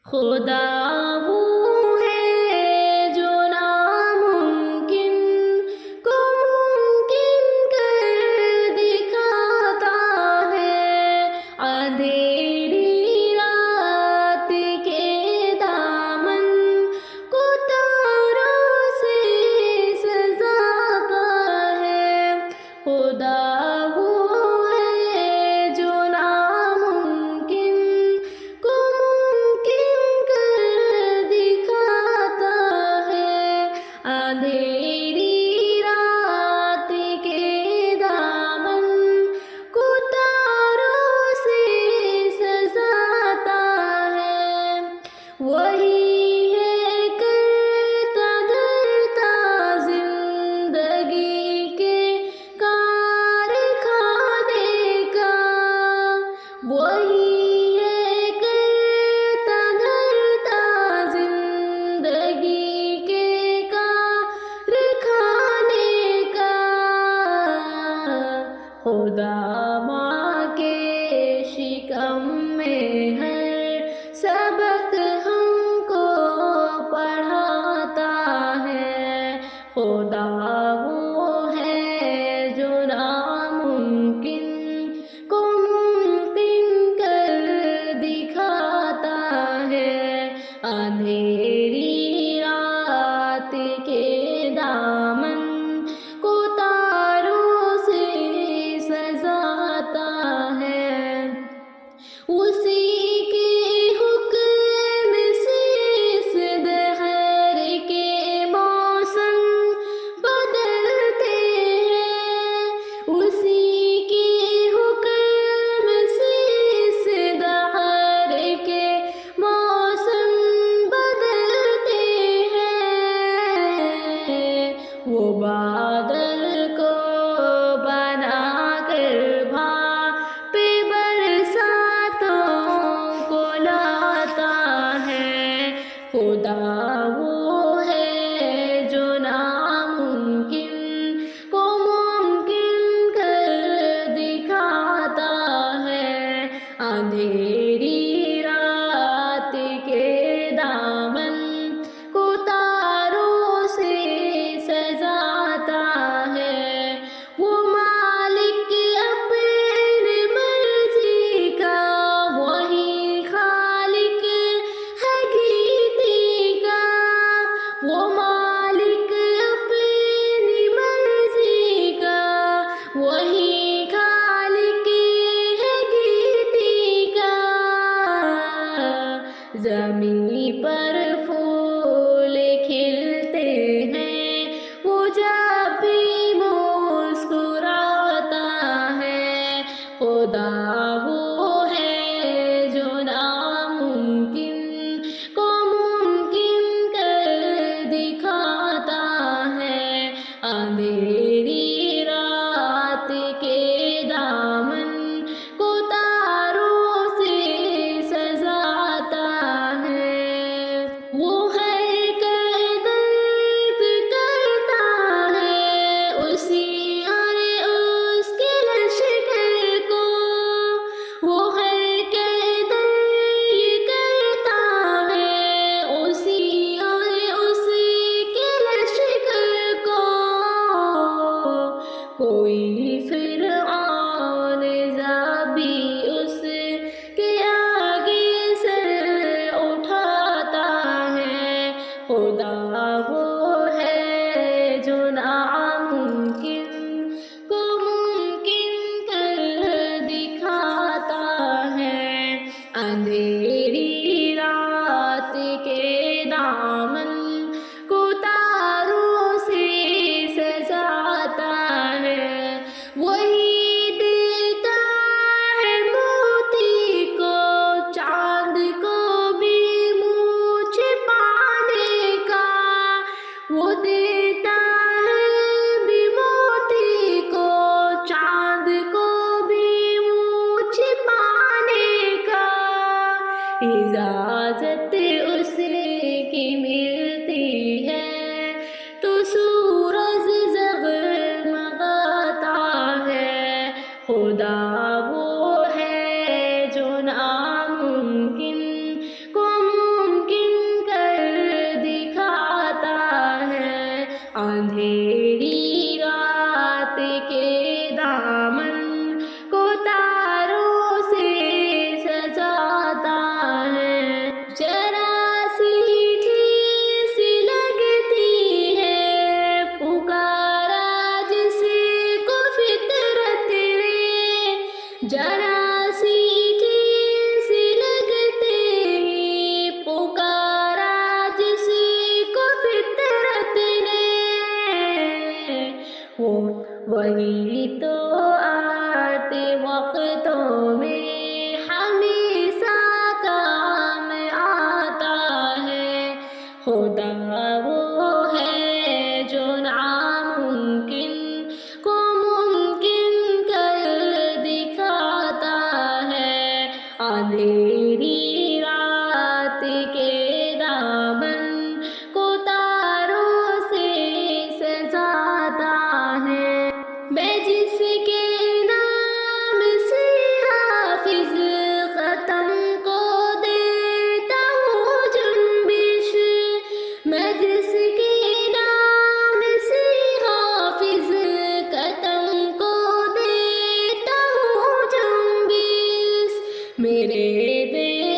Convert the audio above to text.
خدا وہ ہے جو ناممکن کو ممکن کر دکھاتا ہے، اندھیری رات کے دامن کو تاروں سے سجاتا ہے۔ خدا وہ ہے جو ناممکن کو ممکن کر دکھاتا ہے، اندھیری رات کے دامن کو تاروں سے سجاتا ہے۔ وہی ہے کرتا دھرتا زندگی کے کارخانے کا، وہی ہے کرتا دھرتا زندگی کے کارخانے کا۔ خدا ماں کے شکم میں ہر سبق ہم کو پڑھاتا ہے۔ خدا وہ ہے جو ناممکن کو ممکن کر دکھاتا ہے، اندھیری رات کے دامن کو تاروں سے سجاتا ہے۔ اسی کے حکم سے اس دہر کے موسم بدلتے ہیں، اسی کے حکم سے اس دہر کے موسم بدلتے ہیں۔ وہ بادل کو بنا کر بھاپ برساتوں کو لاتا ہے۔ خدا وہ ہے جو ناممکن کو ممکن کر دکھاتا ہے، اندھیری رات کے دامن کو تاروں سے سجاتا ہے۔ وہ مالک اپنی مرضی کا، وہی خالق ہے گیتی کا۔ وہ مالک اپنی مرضی کا، وہی خالق ہے گیتی کا۔ زمین پر پھول کھلتے ہیں وہ جب بھی مسکراتا ہے۔ خدا وہ ہے جو ناممکن کو ممکن کر دکھاتا ہے، اندھیری رات کے دامن کو تاروں سے سجاتا ہے۔ وہ ہر قدر کرتا ہے اسی اور اس کے لشکر کو، وہ ہر قدر کرتا ہے اسی اور اس کے لشکر کو۔ کوئی فرعون ذا بھی اس کے آگے سر اٹھاتا ہے۔ خدا وہ ہے جو ناممکن کو ممکن کر دکھاتا ہے، اندھیری رات کے دامن کو تاروں سے سجاتا ہے۔ وہی دیتا ہے موتی کو، چاند کو بھی منہ چھپانے کا۔ وہ دیتا ہے بھی موتی کو، چاند کو بھی منہ چھپانے کا۔ اجازت اس کی ملتی ہے تو سورج جگمگاتا ہے۔ خدا وہ ہے جو ناممکن کو بے